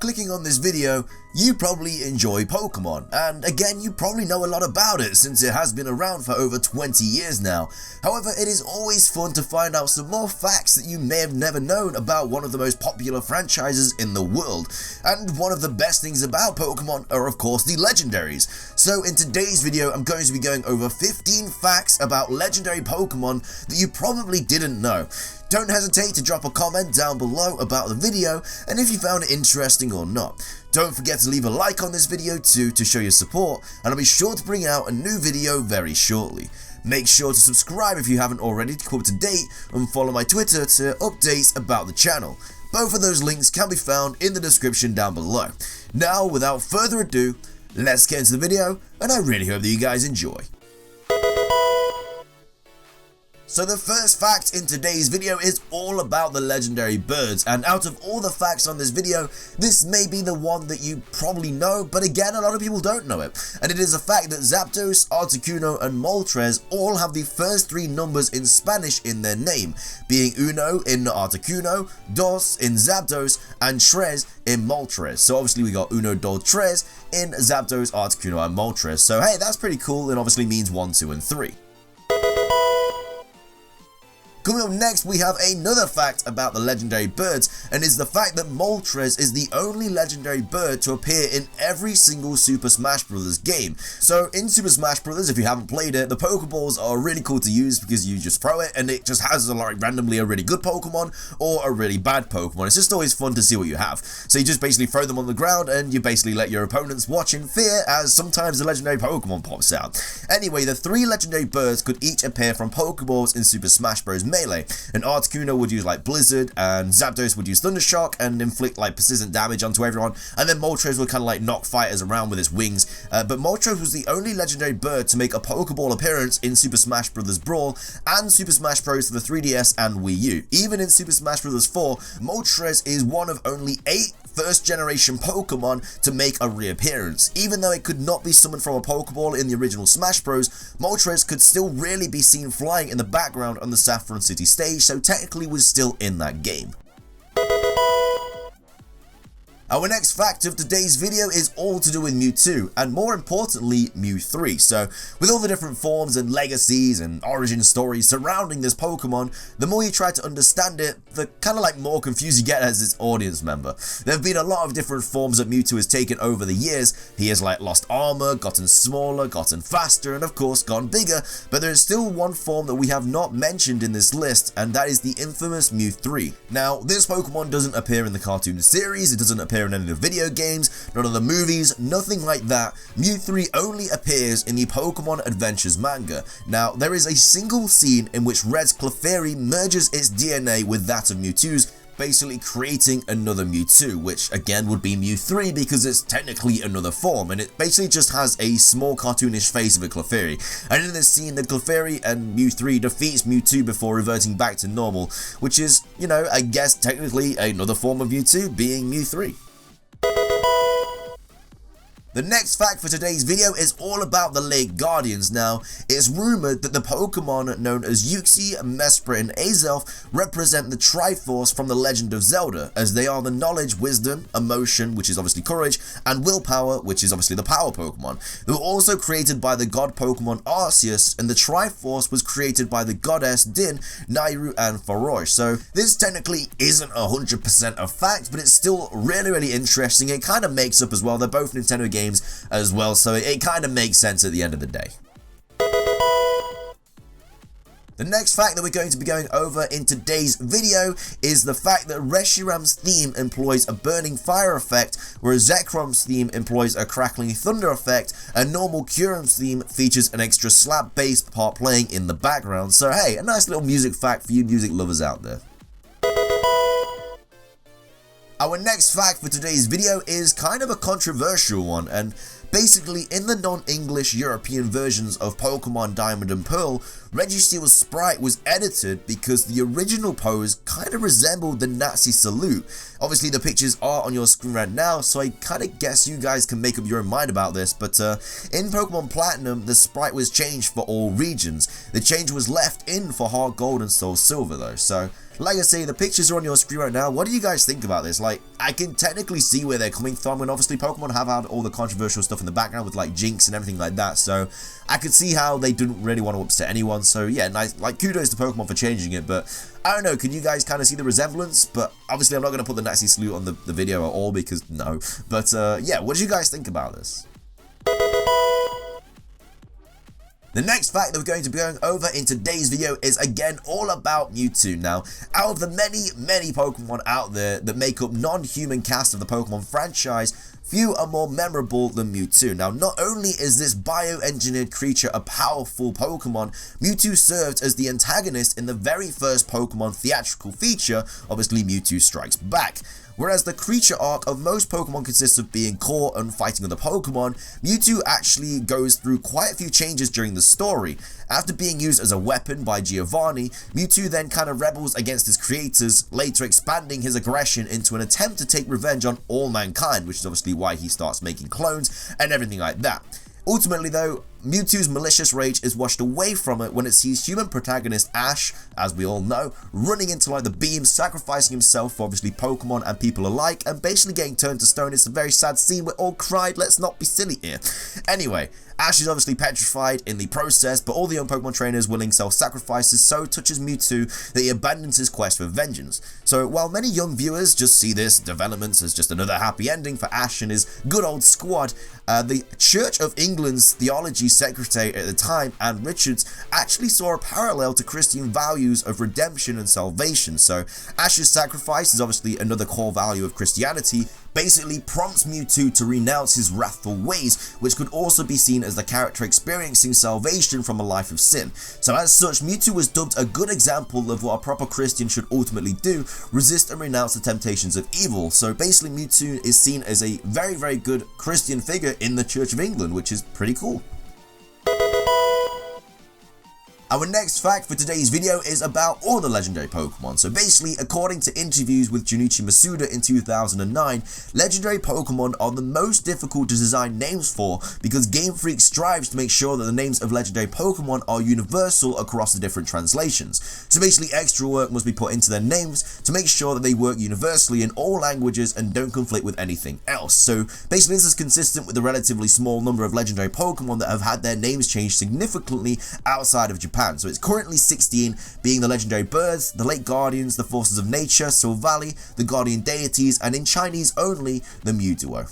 clicking on this video, you probably enjoy Pokemon, and again you probably know a lot about it since it has been around for over 20 years now. However, it is always fun to find out some more facts that you may have never known about one of the most popular franchises in the world. And one of the best things about Pokemon are of course the legendaries. So in today's video I'm going to be going over 15 facts about legendary Pokemon that you probably didn't know. Don't hesitate to drop a comment down below about the video and if you found it interesting or not. Don't forget to leave a like on this video too to show your support, and I'll be sure to bring out a new video very shortly. Make sure to subscribe if you haven't already to keep up to date, and follow my Twitter to updates about the channel. Both of those links can be found in the description down below. Now without further ado, let's get into the video, and I really hope that you guys enjoy. So the first fact in today's video is all about the legendary birds, and out of all the facts on this video, this may be the one that you probably know, but again a lot of people don't know it. And it is a fact that Zapdos, Articuno and Moltres all have the first three numbers in Spanish in their name, being uno in Articuno, dos in Zapdos and tres in Moltres. So obviously we got uno, dos, tres in Zapdos, Articuno and Moltres. So hey, that's pretty cool, and obviously means 1, 2 and 3. Coming up next, we have another fact about the legendary birds, and is the fact that Moltres is the only legendary bird to appear in every single Super Smash Bros. Game. So in Super Smash Bros., if you haven't played it, the Pokeballs are really cool to use because you just throw it and it just has like randomly a really good Pokemon or a really bad Pokemon. It's just always fun to see what you have. So you just basically throw them on the ground and you basically let your opponents watch in fear as sometimes the legendary Pokemon pops out. Anyway, the three legendary birds could each appear from Pokeballs in Super Smash Bros. Melee. And Articuno would use like Blizzard, and Zapdos would use Thundershock and inflict like persistent damage onto everyone, and then Moltres would kind of like knock fighters around with its wings. But Moltres was the only legendary bird to make a Pokeball appearance in Super Smash Bros. Brawl and Super Smash Bros. For the 3DS and Wii U. Even in Super Smash Bros. 4, Moltres is one of only 8 first generation Pokemon to make a reappearance. Even though it could not be summoned from a Pokeball in the original Smash Bros, Moltres could still really be seen flying in the background on the Saffron City stage, so technically was still in that game. Our next fact of today's video is all to do with Mewtwo, and more importantly, Mew3. So, with all the different forms and legacies and origin stories surrounding this Pokemon, the more you try to understand it, the kind of like more confused you get as its audience member. There have been a lot of different forms that Mewtwo has taken over the years. He has like lost armor, gotten smaller, gotten faster, and of course gone bigger, but there is still one form that we have not mentioned in this list, and that is the infamous Mew3. Now, this Pokemon doesn't appear in the cartoon series, it doesn't appear in any of the video games, none of the movies, nothing like that. Mew3 only appears in the Pokemon Adventures manga. Now, there is a single scene in which Red's Clefairy merges its DNA with that of Mewtwo's, basically creating another Mewtwo, which again would be Mew3 because it's technically another form, and it basically just has a small cartoonish face of a Clefairy. And in this scene, the Clefairy and Mew3 defeats Mewtwo before reverting back to normal, which is, you know, I guess technically another form of Mewtwo being Mew3. The next fact for today's video is all about the Lake Guardians. Now, it's rumored that the Pokemon known as Uxie, Mesprit and Azelf represent the Triforce from The Legend of Zelda, as they are the knowledge, wisdom, emotion, which is obviously courage, and willpower, which is obviously the power Pokemon. They were also created by the god Pokemon Arceus, and the Triforce was created by the goddess Din, Nairu and Farosh. So this technically isn't 100% a fact, but it's still really interesting. It kind of makes up as well. They're both Nintendo games as well, so it kind of makes sense at the end of the day. The next fact that we're going to be going over in today's video is the fact that Reshiram's theme employs a burning fire effect, whereas Zekrom's theme employs a crackling thunder effect, and normal Kyurem's theme features an extra slap bass part playing in the background. So hey, a nice little music fact for you music lovers out there. Our next fact for today's video is kind of a controversial one, and basically in the non-English European versions of Pokemon Diamond and Pearl, Registeel's sprite was edited because the original pose kind of resembled the Nazi salute. Obviously the pictures are on your screen right now, so I kind of guess you guys can make up your own mind about this, but in Pokemon Platinum the sprite was changed for all regions. The change was left in for Heart Gold and Soul Silver though, so like I say, the pictures are on your screen right now. What do you guys think about this? Like, I can technically see where they're coming from, and obviously Pokemon have had all the controversial stuff in the background with like Jinx and everything like that, so I could see how they didn't really want to upset anyone. So yeah, nice, like kudos to Pokemon for changing it, but I don't know, can you guys kind of see the resemblance? But obviously I'm not going to put the Nazi salute on the video at all because no, but yeah, what do you guys think about this? The next fact that we're going to be going over in today's video is again all about Mewtwo. Now, out of the many Pokemon out there that make up non-human cast of the Pokemon franchise, few are more memorable than Mewtwo. Now, not only is this bioengineered creature a powerful Pokemon, Mewtwo served as the antagonist in the very first Pokemon theatrical feature, obviously Mewtwo Strikes Back. Whereas the creature arc of most Pokemon consists of being caught and fighting other Pokemon, Mewtwo actually goes through quite a few changes during the story. After being used as a weapon by Giovanni, Mewtwo then kind of rebels against his creators, later expanding his aggression into an attempt to take revenge on all mankind, which is obviously why he starts making clones and everything like that. Ultimately though, Mewtwo's malicious rage is washed away from it when it sees human protagonist Ash, as we all know, running into like the beams, sacrificing himself for obviously Pokemon and people alike, and basically getting turned to stone. It's a very sad scene, we're all cried, let's not be silly here. Anyway, Ash is obviously petrified in the process, but all the young Pokemon trainers willing self-sacrifices so touches Mewtwo that he abandons his quest for vengeance. So while many young viewers just see this development as just another happy ending for Ash and his good old squad, the Church of England's theology secretary at the time, Anne Richards, actually saw a parallel to Christian values of redemption and salvation. So Ash's sacrifice is obviously another core value of Christianity, basically prompts Mewtwo to renounce his wrathful ways, which could also be seen as the character experiencing salvation from a life of sin. So as such, Mewtwo was dubbed a good example of what a proper Christian should ultimately do, resist and renounce the temptations of evil. So basically Mewtwo is seen as a very good Christian figure in the Church of England, which is pretty cool. Our next fact for today's video is about all the legendary Pokemon. So basically, according to interviews with Junichi Masuda in 2009, legendary Pokemon are the most difficult to design names for because Game Freak strives to make sure that the names of legendary Pokemon are universal across the different translations. So basically, extra work must be put into their names to make sure that they work universally in all languages and don't conflict with anything else. So basically, this is consistent with the relatively small number of legendary Pokemon that have had their names changed significantly outside of Japan. So it's currently 16, being the legendary birds, the lake guardians, the forces of nature, Silvally, the guardian deities, and in Chinese only, the Mewtwo.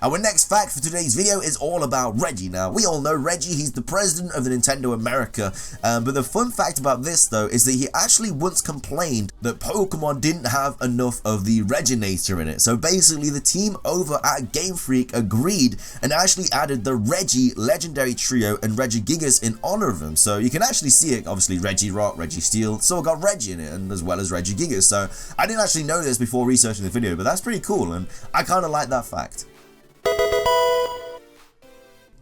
Our next fact for today's video is all about Reggie. Now, we all know Reggie, he's the president of the Nintendo America, but the fun fact about this though is that he actually once complained that Pokemon didn't have enough of the Reginator in it. So basically the team over at Game Freak agreed and actually added the Reggie Legendary Trio and Regigigas in honor of him. So you can actually see it, obviously Regirock, Registeel, so it got Reggie in it, and as well as Regigigas. So I didn't actually know this before researching the video, but that's pretty cool and I kind of like that fact.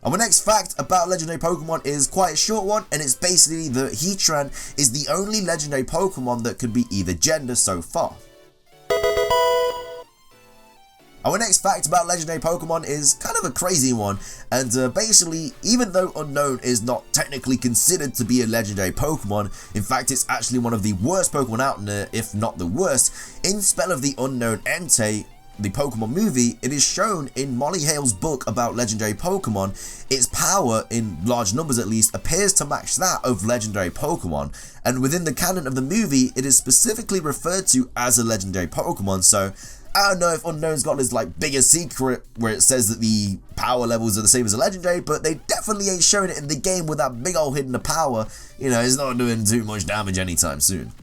Our next fact about legendary Pokemon is quite a short one, and it's basically that Heatran is the only legendary Pokemon that could be either gender so far. Our next fact about legendary Pokemon is kind of a crazy one, and basically, even though Unknown is not technically considered to be a legendary Pokemon, in fact it's actually one of the worst Pokemon out there, if not the worst, in Spell of the Unknown Entei, the Pokemon movie, it is shown in Molly Hale's book about legendary Pokemon, its power, in large numbers at least, appears to match that of legendary Pokemon, and within the canon of the movie, it is specifically referred to as a legendary Pokemon. So I don't know if Unknown's got this like bigger secret where it says that the power levels are the same as a legendary, but they definitely ain't showing it in the game with that big old hidden power. You know, it's not doing too much damage anytime soon.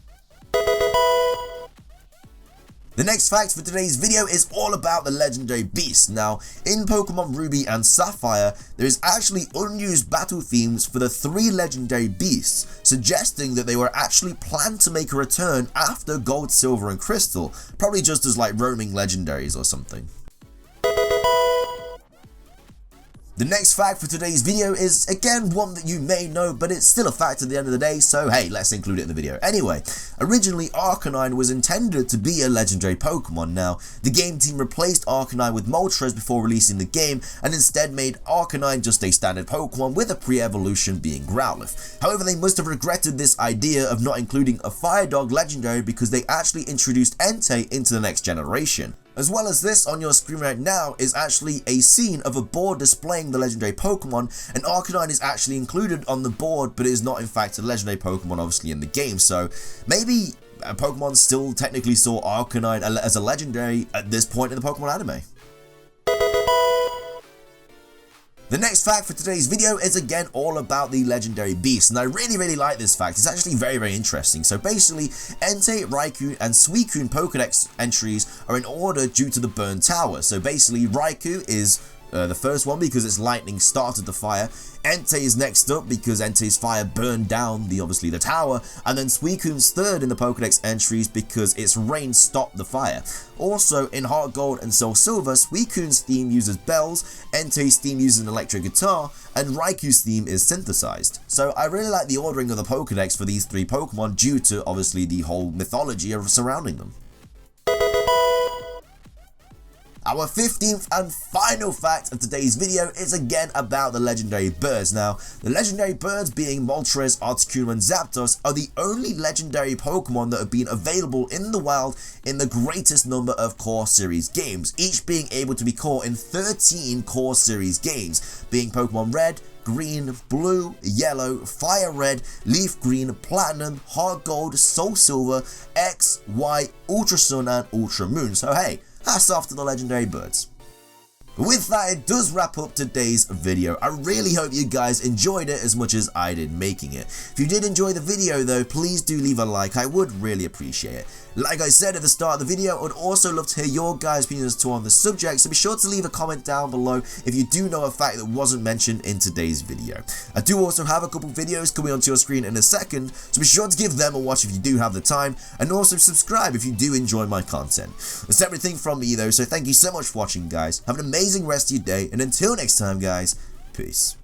The next fact for today's video is all about the legendary beast. Now, in Pokemon Ruby and Sapphire, there is actually unused battle themes for the 3 legendary beasts, suggesting that they were actually planned to make a return after Gold, Silver, and Crystal, probably just as like roaming legendaries or something. The next fact for today's video is, again, one that you may know, but it's still a fact at the end of the day, so hey, let's include it in the video. Anyway, originally Arcanine was intended to be a legendary Pokemon. Now, the game team replaced Arcanine with Moltres before releasing the game, and instead made Arcanine just a standard Pokemon with a pre-evolution being Growlithe. However, they must have regretted this idea of not including a Fire Dog legendary because they actually introduced Entei into the next generation. As well as this, on your screen right now is actually a scene of a board displaying the legendary Pokemon, and Arcanine is actually included on the board, but is not in fact a legendary Pokemon obviously in the game, so maybe Pokemon still technically saw Arcanine as a legendary at this point in the Pokemon anime. The next fact for today's video is again all about the legendary beasts, and I really like this fact. It's actually very interesting. So basically, Entei, Raikou, and Suicune Pokedex entries are in order due to the Burn Tower. So basically, Raikou is the first one because its lightning started the fire. Entei is next up because Entei's fire burned down obviously the tower, and then Suicune's third in the Pokedex entries because its rain stopped the fire. Also, in Heart Gold and Soul Silver, Suicune's theme uses bells, Entei's theme uses an electric guitar, and Raikou's theme is synthesized. So I really like the ordering of the Pokedex for these three Pokemon due to obviously the whole mythology surrounding them. Our 15th and final fact of today's video is again about the legendary birds. Now, the legendary birds being Moltres, Articuno, and Zapdos are the only legendary Pokemon that have been available in the wild in the greatest number of core series games, each being able to be caught in 13 core series games, being Pokemon Red, Green, Blue, Yellow, Fire Red, Leaf Green, Platinum, Heart Gold, Soul Silver, X, Y, Ultra Sun, and Ultra Moon. So hey, hats off to the legendary birds. With that, it does wrap up today's video. I really hope you guys enjoyed it as much as I did making it. If you did enjoy the video though, please do leave a like, I would really appreciate it. Like I said at the start of the video, I would also love to hear your guys' opinions too on the subject, so be sure to leave a comment down below if you do know a fact that wasn't mentioned in today's video. I do also have a couple videos coming onto your screen in a second, so be sure to give them a watch if you do have the time, and also subscribe if you do enjoy my content. That's everything from me though, so thank you so much for watching guys, have an amazing rest of your day, and until next time guys, peace.